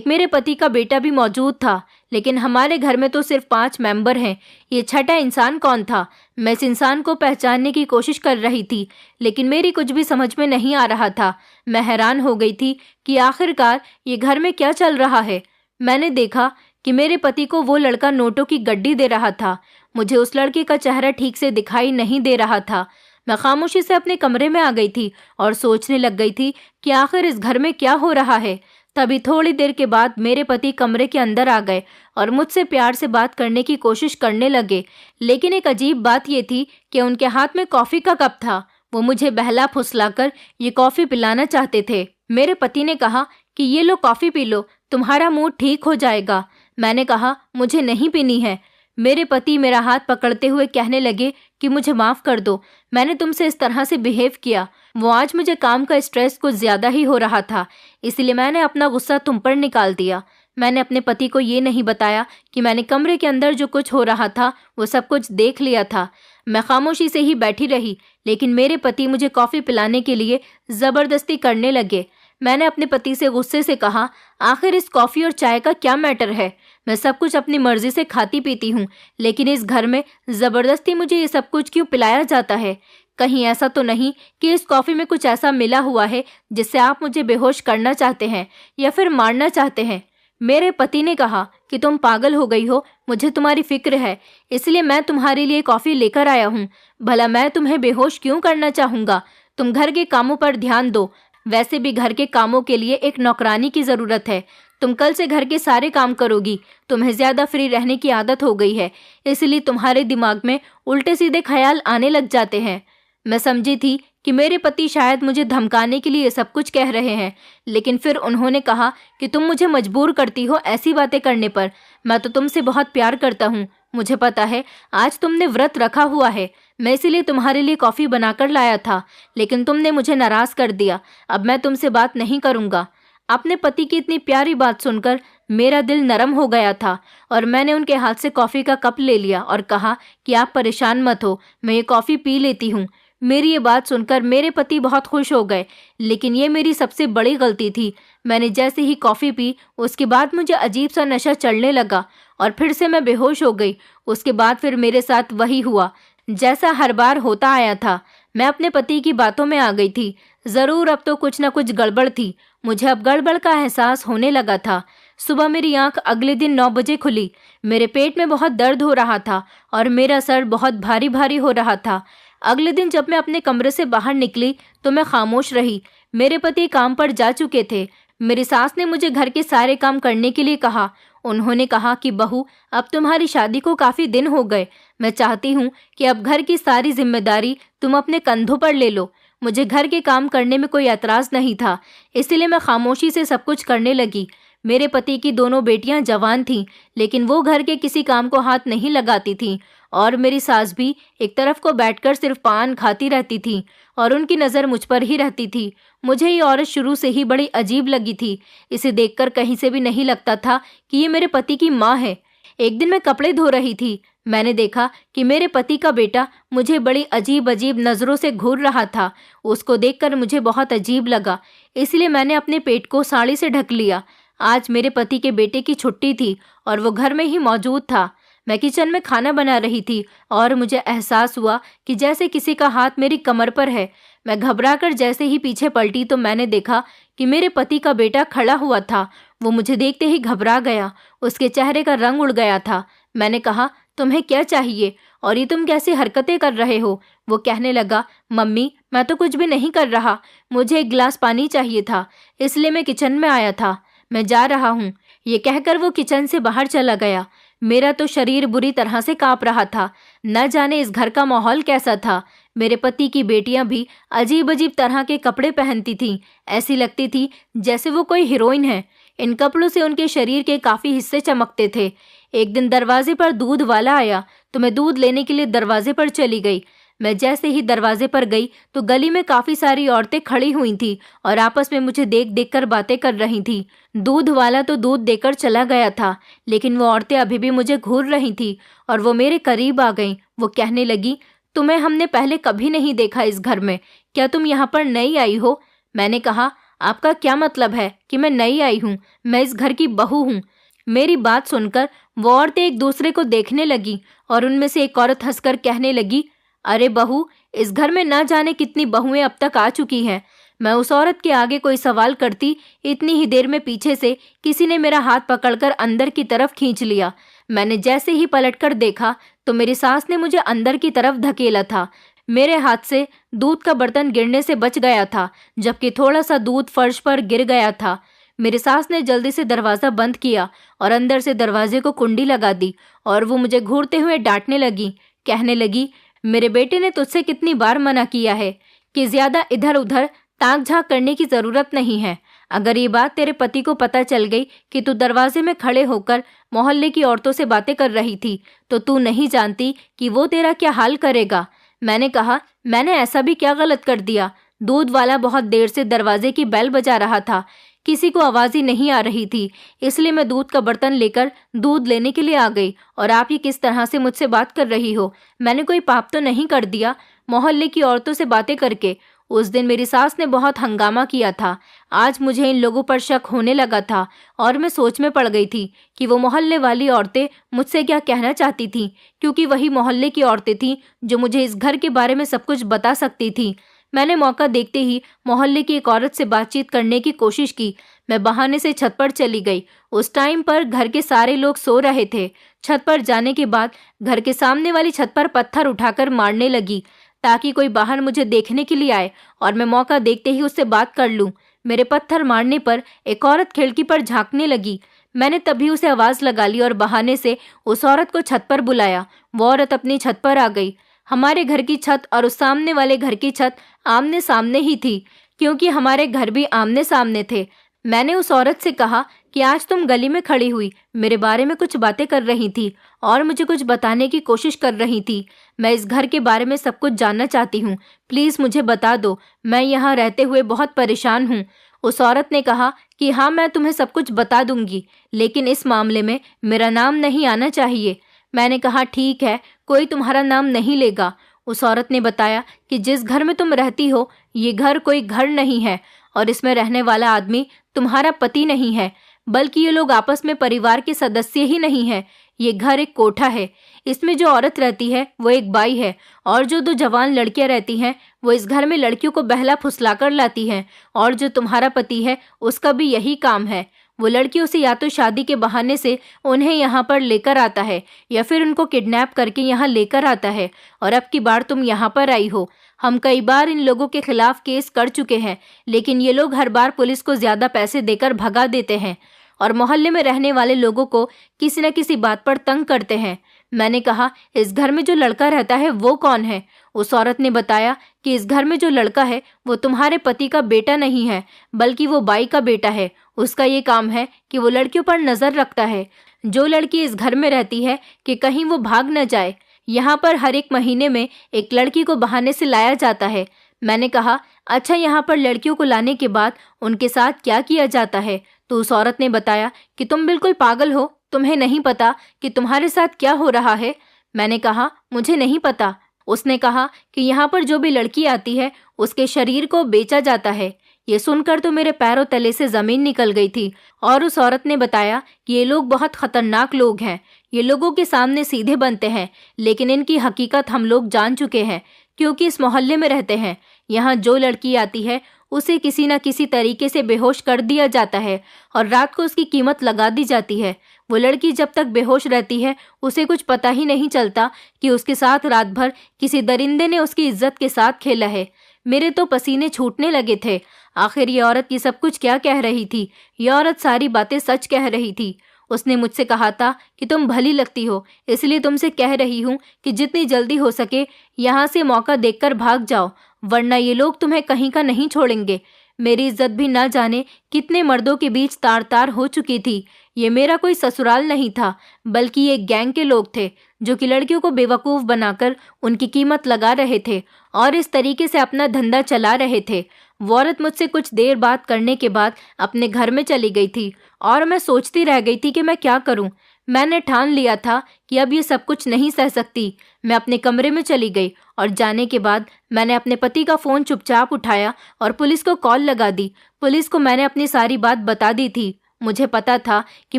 मेरे पति का बेटा भी मौजूद था। लेकिन हमारे घर में तो सिर्फ 5 मेंबर हैं। ये छठा इंसान कौन था? मैं इस इंसान को पहचानने की कोशिश कर रही थी, लेकिन मेरी कुछ भी समझ में नहीं आ रहा था। मैं हैरान हो गई थी कि आखिरकार ये घर में क्या चल रहा है। मैंने देखा कि मेरे पति को वो लड़का नोटों की गड्डी दे रहा था। मुझे उस लड़के का चेहरा ठीक से दिखाई नहीं दे रहा था। मैं खामोशी से अपने कमरे में आ गई थी और सोचने लग गई थी कि आखिर इस घर में क्या हो रहा है। तभी थोड़ी देर के बाद मेरे पति कमरे के अंदर आ गए और मुझसे प्यार से बात करने की कोशिश करने लगे। लेकिन एक अजीब बात ये थी कि उनके हाथ में कॉफ़ी का कप था। वो मुझे बहला फुसलाकर ये कॉफ़ी पिलाना चाहते थे। मेरे पति ने कहा कि ये लो कॉफ़ी पी लो, तुम्हारा मूड ठीक हो जाएगा। मैंने कहा, मुझे नहीं पीनी है। मेरे पति मेरा हाथ पकड़ते हुए कहने लगे कि मुझे माफ़ कर दो, मैंने तुमसे इस तरह से बिहेव किया। वो आज मुझे काम का स्ट्रेस कुछ ज़्यादा ही हो रहा था, इसलिए मैंने अपना गुस्सा तुम पर निकाल दिया। मैंने अपने पति को ये नहीं बताया कि मैंने कमरे के अंदर जो कुछ हो रहा था वो सब कुछ देख लिया था। मैं खामोशी से ही बैठी रही, लेकिन मेरे पति मुझे कॉफ़ी पिलाने के लिए ज़बरदस्ती करने लगे। मैंने अपने पति से गुस्से से कहा, आखिर इस कॉफ़ी और चाय का क्या मैटर है? मैं सब कुछ अपनी मर्जी से खाती पीती हूँ, लेकिन इस घर में ज़बरदस्ती मुझे ये सब कुछ क्यों पिलाया जाता है? कहीं ऐसा तो नहीं कि इस कॉफ़ी में कुछ ऐसा मिला हुआ है जिससे आप मुझे बेहोश करना चाहते हैं या फिर मारना चाहते हैं? मेरे पति ने कहा कि तुम पागल हो गई हो, मुझे तुम्हारी फिक्र है, इसलिए मैं तुम्हारे लिए कॉफ़ी लेकर आया हूँ। भला मैं तुम्हें बेहोश क्यों करना चाहूँगा? तुम घर के कामों पर ध्यान दो। वैसे भी घर के कामों के लिए एक नौकरानी की ज़रूरत है। तुम कल से घर के सारे काम करोगी। तुम्हें ज़्यादा फ्री रहने की आदत हो गई है, इसलिए तुम्हारे दिमाग में उल्टे सीधे ख्याल आने लग जाते हैं। मैं समझी थी कि मेरे पति शायद मुझे धमकाने के लिए ये सब कुछ कह रहे हैं, लेकिन फिर उन्होंने कहा कि तुम मुझे मजबूर करती हो ऐसी बातें करने पर। मैं तो तुमसे बहुत प्यार करता हूँ। मुझे पता है आज तुमने व्रत रखा हुआ है, मैं इसीलिए तुम्हारे लिए कॉफ़ी बनाकर लाया था, लेकिन तुमने मुझे नाराज़ कर दिया। अब मैं तुमसे बात नहीं करूँगा। अपने पति की इतनी प्यारी बात सुनकर मेरा दिल नरम हो गया था और मैंने उनके हाथ से कॉफ़ी का कप ले लिया और कहा कि आप परेशान मत हो, मैं ये कॉफ़ी पी लेती हूँ। मेरी ये बात सुनकर मेरे पति बहुत खुश हो गए, लेकिन ये मेरी सबसे बड़ी गलती थी। मैंने जैसे ही कॉफ़ी पी, उसके बाद मुझे अजीब सा नशा चढ़ने लगा और फिर से मैं बेहोश हो गई। उसके बाद फिर मेरे साथ वही हुआ जैसा हर बार होता आया था। मैं अपने पति की बातों में आ गई थी। ज़रूर अब तो कुछ न कुछ गड़बड़ थी। मुझे अब गड़बड़ का एहसास होने लगा था। सुबह मेरी आंख अगले दिन 9 बजे खुली। मेरे पेट में बहुत दर्द हो रहा था और मेरा सर बहुत भारी भारी हो रहा था। अगले दिन जब मैं अपने कमरे से बाहर निकली तो मैं खामोश रही। मेरे पति काम पर जा चुके थे। मेरी सास ने मुझे घर के सारे काम करने के लिए कहा। उन्होंने कहा कि बहू, अब तुम्हारी शादी को काफ़ी दिन हो गए। मैं चाहती हूँ कि अब घर की सारी जिम्मेदारी तुम अपने कंधों पर ले लो। मुझे घर के काम करने में कोई एतराज़ नहीं था, इसलिए मैं खामोशी से सब कुछ करने लगी। मेरे पति की दोनों बेटियां जवान थीं, लेकिन वो घर के किसी काम को हाथ नहीं लगाती थीं और मेरी सास भी एक तरफ को बैठकर सिर्फ पान खाती रहती थी और उनकी नज़र मुझ पर ही रहती थी। मुझे ये औरत शुरू से ही बड़ी अजीब लगी थी। इसे देखकर कहीं से भी नहीं लगता था कि ये मेरे पति की माँ है। एक दिन मैं कपड़े धो रही थी। मैंने देखा कि मेरे पति का बेटा मुझे बड़ी अजीब अजीब नज़रों से घूर रहा था। उसको देखकर मुझे बहुत अजीब लगा, इसलिए मैंने अपने पेट को साड़ी से ढक लिया। आज मेरे पति के बेटे की छुट्टी थी और वो घर में ही मौजूद था। मैं किचन में खाना बना रही थी और मुझे एहसास हुआ कि जैसे किसी का हाथ मेरी कमर पर है। मैं घबराकर जैसे ही पीछे पलटी तो मैंने देखा कि मेरे पति का बेटा खड़ा हुआ था। वो मुझे देखते ही घबरा गया। उसके चेहरे का रंग उड़ गया था। मैंने कहा, तुम्हें क्या चाहिए और ये तुम कैसी हरकतें कर रहे हो? वो कहने लगा, मम्मी, मैं तो कुछ भी नहीं कर रहा। मुझे एक गिलास पानी चाहिए था, इसलिए मैं किचन में आया था। मैं जा रहा हूँ। ये कहकर वो किचन से बाहर चला गया। मेरा तो शरीर बुरी तरह से कांप रहा था। न जाने इस घर का माहौल कैसा था। मेरे पति की बेटियां भी अजीब अजीब तरह के कपड़े पहनती थीं। ऐसी लगती थी जैसे वो कोई हीरोइन है। इन कपड़ों से उनके शरीर के काफ़ी हिस्से चमकते थे। एक दिन दरवाजे पर दूध वाला आया तो मैं दूध लेने के लिए दरवाजे पर चली गई। मैं जैसे ही दरवाजे पर गई तो गली में काफ़ी सारी औरतें खड़ी हुई थीं और आपस में मुझे देख देख कर बातें कर रही थीं। दूध वाला तो दूध देकर चला गया था, लेकिन वो औरतें अभी भी मुझे घूर रही थीं और वो मेरे करीब आ गईं। वो कहने लगी, तुम्हें हमने पहले कभी नहीं देखा इस घर में। क्या तुम यहाँ पर नई आई हो? मैंने कहा, आपका क्या मतलब है कि मैं नई आई हूँ? मैं इस घर की बहू हूँ। मेरी बात सुनकर वो औरतें एक दूसरे को देखने लगी और उनमें से एक औरत हंसकर कहने लगी, अरे बहू, इस घर में ना जाने कितनी बहुएं अब तक आ चुकी हैं। मैं उस औरत के आगे कोई सवाल करती, इतनी ही देर में पीछे से किसी ने मेरा हाथ पकड़कर अंदर की तरफ खींच लिया। मैंने जैसे ही पलटकर देखा तो मेरी सास ने मुझे अंदर की तरफ धकेला था। मेरे हाथ से दूध का बर्तन गिरने से बच गया था, जबकि थोड़ा सा दूध फर्श पर गिर गया था। मेरी सास ने जल्दी से दरवाज़ा बंद किया और अंदर से दरवाजे को कुंडी लगा दी और वो मुझे घूरते हुए डांटने लगी। कहने लगी, मेरे बेटे ने तुझसे कितनी बार मना किया है कि ज़्यादा इधर उधर ताक झाँक करने की ज़रूरत नहीं है। अगर ये बात तेरे पति को पता चल गई कि तू दरवाजे में खड़े होकर मोहल्ले की औरतों से बातें कर रही थी, तो तू नहीं जानती कि वो तेरा क्या हाल करेगा। मैंने कहा, मैंने ऐसा भी क्या गलत कर दिया? दूध वाला बहुत देर से दरवाजे की बेल बजा रहा था। किसी को आवाज़ ही नहीं आ रही थी, इसलिए मैं दूध का बर्तन लेकर दूध लेने के लिए आ गई। और आप ये किस तरह से मुझसे बात कर रही हो? मैंने कोई पाप तो नहीं कर दिया मोहल्ले की औरतों से बातें करके? उस दिन मेरी सास ने बहुत हंगामा किया था। आज मुझे इन लोगों पर शक होने लगा था और मैं सोच में पड़ गई थी कि वो मोहल्ले वाली औरतें मुझसे क्या कहना चाहती थीं, क्योंकि वही मोहल्ले की औरतें थीं जो मुझे इस घर के बारे में सब कुछ बता सकती थीं। मैंने मौका देखते ही मोहल्ले की एक औरत से बातचीत करने की कोशिश की। मैं बहाने से छत पर चली गई। उस टाइम पर घर के सारे लोग सो रहे थे। छत पर जाने के बाद घर के सामने वाली छत पर पत्थर उठाकर मारने लगी ताकि कोई बाहर मुझे देखने के लिए आए और मैं मौका देखते ही उससे बात कर लूं। मेरे पत्थर मारने पर एक औरत खिड़की पर झांकने लगी। मैंने तभी उसे आवाज लगा ली और बहाने से उस औरत को छत पर बुलाया। वो औरत अपनी छत पर आ गई। हमारे घर की छत और उस सामने वाले घर की छत आमने सामने ही थी, क्योंकि हमारे घर भी आमने सामने थे। मैंने उस औरत से कहा कि आज तुम गली में खड़ी हुई मेरे बारे में कुछ बातें कर रही थी और मुझे कुछ बताने की कोशिश कर रही थी। मैं इस घर के बारे में सब कुछ जानना चाहती हूँ, प्लीज़ मुझे बता दो। मैं यहाँ रहते हुए बहुत परेशान हूँ। उस औरत ने कहा कि हाँ, मैं तुम्हें सब कुछ बता दूंगी, लेकिन इस मामले में मेरा नाम नहीं आना चाहिए। मैंने कहा ठीक है, कोई तुम्हारा नाम नहीं लेगा। उस औरत ने बताया कि जिस घर में तुम रहती हो ये घर कोई घर नहीं है और इसमें रहने वाला आदमी तुम्हारा पति नहीं है, बल्कि ये लोग आपस में परिवार के सदस्य ही नहीं है। ये घर एक कोठा है। इसमें जो औरत रहती है वो एक बाई है और जो दो जवान लड़कियां रहती हैं वो इस घर में लड़कियों को बहला फुसलाकर लाती हैं। और जो तुम्हारा पति है उसका भी यही काम है। वो लड़कियों से या तो शादी के बहाने से उन्हें यहाँ पर लेकर आता है या फिर उनको किडनैप करके यहाँ लेकर आता है। और अब की बार तुम यहाँ पर आई हो। हम कई बार इन लोगों के खिलाफ केस कर चुके हैं, लेकिन ये लोग हर बार पुलिस को ज्यादा पैसे देकर भगा देते हैं और मोहल्ले में रहने वाले लोगों को किसी न किसी बात पर तंग करते हैं। मैंने कहा इस घर में जो लड़का रहता है वो कौन है? उस औरत ने बताया कि इस घर में जो लड़का है वो तुम्हारे पति का बेटा नहीं है, बल्कि वो बाई का बेटा है। उसका ये काम है कि वो लड़कियों पर नजर रखता है। जो लड़की इस घर में रहती है कि कहीं वो भाग न जाए। यहाँ पर हर एक महीने में एक लड़की को बहाने से लाया जाता है। मैंने कहा अच्छा, यहाँ पर लड़कियों को लाने के बाद उनके साथ क्या किया जाता है? तो उस औरत ने बताया कि तुम बिल्कुल पागल हो, तुम्हें नहीं पता कि तुम्हारे साथ क्या हो रहा है? मैंने कहा मुझे नहीं पता। उसने कहा कि यहाँ पर जो भी लड़की आती है उसके शरीर को बेचा जाता है। ये सुनकर तो मेरे पैरों तले से जमीन निकल गई थी। और उस औरत ने बताया कि ये लोग बहुत खतरनाक लोग हैं। ये लोगों के सामने सीधे बनते हैं, लेकिन इनकी हकीकत हम लोग जान चुके हैं, क्योंकि इस मोहल्ले में रहते हैं। यहाँ जो लड़की आती है उसे किसी न किसी तरीके से बेहोश कर दिया जाता है और रात को उसकी कीमत लगा दी जाती है। वो लड़की जब तक बेहोश रहती है उसे कुछ पता ही नहीं चलता कि उसके साथ रात भर किसी दरिंदे ने उसकी इज्जत के साथ खेला है। मेरे तो पसीने छूटने लगे थे। आखिर ये औरत ये सब कुछ क्या कह रही थी? ये औरत सारी बातें सच कह रही थी। उसने मुझसे कहा था कि तुम भली लगती हो, इसलिए तुमसे कह रही हूँ कि जितनी जल्दी हो सके यहाँ से मौका देखकर भाग जाओ, वरना ये लोग तुम्हें कहीं का नहीं छोड़ेंगे। मेरी इज्जत भी ना जाने कितने मर्दों के बीच तार तार हो चुकी थी। ये मेरा कोई ससुराल नहीं था, बल्कि ये गैंग के लोग थे जो कि लड़कियों को बेवकूफ़ बनाकर उनकी कीमत लगा रहे थे और इस तरीके से अपना धंधा चला रहे थे। वो औरत मुझसे कुछ देर बात करने के बाद अपने घर में चली गई थी और मैं सोचती रह गई थी कि मैं क्या करूं। मैंने ठान लिया था कि अब ये सब कुछ नहीं सह सकती। मैं अपने कमरे में चली गई और जाने के बाद मैंने अपने पति का फ़ोन चुपचाप उठाया और पुलिस को कॉल लगा दी। पुलिस को मैंने अपनी सारी बात बता दी थी। मुझे पता था कि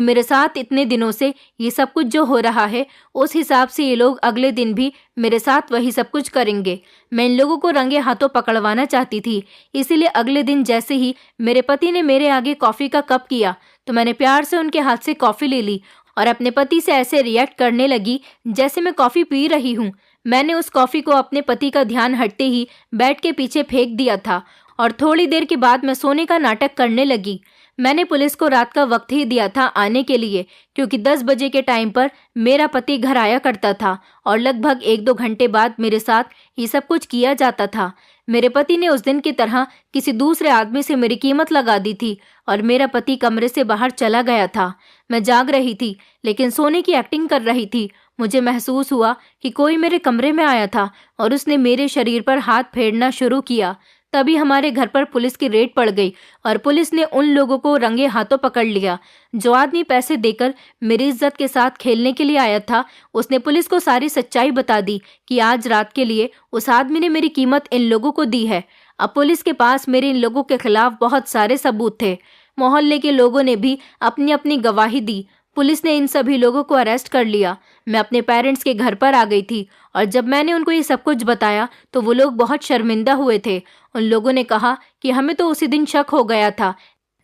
मेरे साथ इतने दिनों से ये सब कुछ जो हो रहा है, उस हिसाब से ये लोग अगले दिन भी मेरे साथ वही सब कुछ करेंगे। मैं इन लोगों को रंगे हाथों पकड़वाना चाहती थी, इसीलिए अगले दिन जैसे ही मेरे पति ने मेरे आगे कॉफ़ी का कप किया तो मैंने प्यार से उनके हाथ से कॉफ़ी ले ली और अपने पति से ऐसे रिएक्ट करने लगी जैसे मैं कॉफ़ी पी रही हूँ। मैंने उस कॉफ़ी को अपने पति का ध्यान हटते ही बेड के पीछे फेंक दिया था और थोड़ी देर के बाद मैं सोने का नाटक करने लगी। मैंने पुलिस को रात का वक्त ही दिया था आने के लिए, क्योंकि 10 बजे के टाइम पर मेरा पति घर आया करता था और लगभग 1-2 घंटे बाद मेरे साथ ये सब कुछ किया जाता था। मेरे पति ने उस दिन की तरह किसी दूसरे आदमी से मेरी कीमत लगा दी थी और मेरा पति कमरे से बाहर चला गया था। मैं जाग रही थी लेकिन सोने की एक्टिंग कर रही थी। मुझे महसूस हुआ कि कोई मेरे कमरे में आया था और उसने मेरे शरीर पर हाथ फेरना शुरू किया। तभी हमारे घर पर पुलिस की रेड पड़ गई और पुलिस ने उन लोगों को रंगे हाथों पकड़ लिया। जो आदमी पैसे देकर मेरी इज्जत के साथ खेलने के लिए आया था, उसने पुलिस को सारी सच्चाई बता दी कि आज रात के लिए उस आदमी ने मेरी कीमत इन लोगों को दी है। अब पुलिस के पास मेरे इन लोगों के खिलाफ बहुत सारे सबूत थे। मोहल्ले के लोगों ने भी अपनी अपनी गवाही दी। पुलिस ने इन सभी लोगों को अरेस्ट कर लिया। मैं अपने पेरेंट्स के घर पर आ गई थी और जब मैंने उनको ये सब कुछ बताया तो वो लोग बहुत शर्मिंदा हुए थे। उन लोगों ने कहा कि हमें तो उसी दिन शक हो गया था,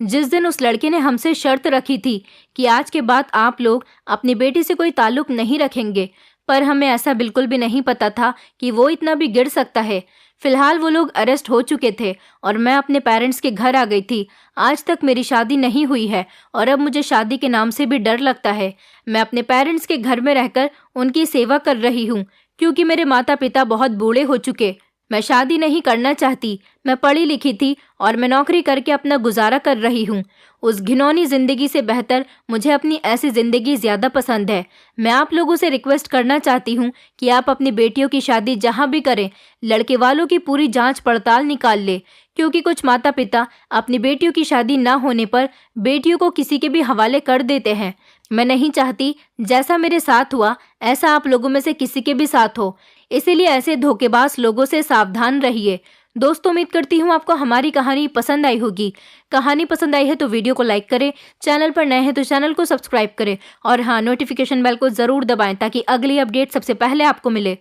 जिस दिन उस लड़के ने हमसे शर्त रखी थी कि आज के बाद आप लोग अपनी बेटी से कोई ताल्लुक नहीं रखेंगे, पर हमें ऐसा बिल्कुल भी नहीं पता था कि वो इतना भी गिर सकता है। फिलहाल वो लोग अरेस्ट हो चुके थे और मैं अपने पेरेंट्स के घर आ गई थी। आज तक मेरी शादी नहीं हुई है और अब मुझे शादी के नाम से भी डर लगता है। मैं अपने पेरेंट्स के घर में रहकर उनकी सेवा कर रही हूँ क्योंकि मेरे माता पिता बहुत बूढ़े हो चुके। मैं शादी नहीं करना चाहती। मैं पढ़ी लिखी थी और मैं नौकरी करके अपना गुजारा कर रही हूँ। उस घिनौनी जिंदगी से बेहतर मुझे अपनी ऐसी जिंदगी ज्यादा पसंद है। मैं आप लोगों से रिक्वेस्ट करना चाहती हूँ कि आप अपनी बेटियों की शादी जहाँ भी करें, लड़के वालों की पूरी जांच पड़ताल निकाल ले, क्योंकि कुछ माता पिता अपनी बेटियों की शादी ना होने पर बेटियों को किसी के भी हवाले कर देते हैं। मैं नहीं चाहती जैसा मेरे साथ हुआ ऐसा आप लोगों में से किसी के भी साथ हो, इसीलिए ऐसे धोखेबाज लोगों से सावधान रहिए। दोस्तों, उम्मीद करती हूँ आपको हमारी कहानी पसंद आई होगी। कहानी पसंद आई है तो वीडियो को लाइक करें, चैनल पर नए हैं तो चैनल को सब्सक्राइब करें और हाँ, नोटिफिकेशन बेल को जरूर दबाएं ताकि अगली अपडेट सबसे पहले आपको मिले।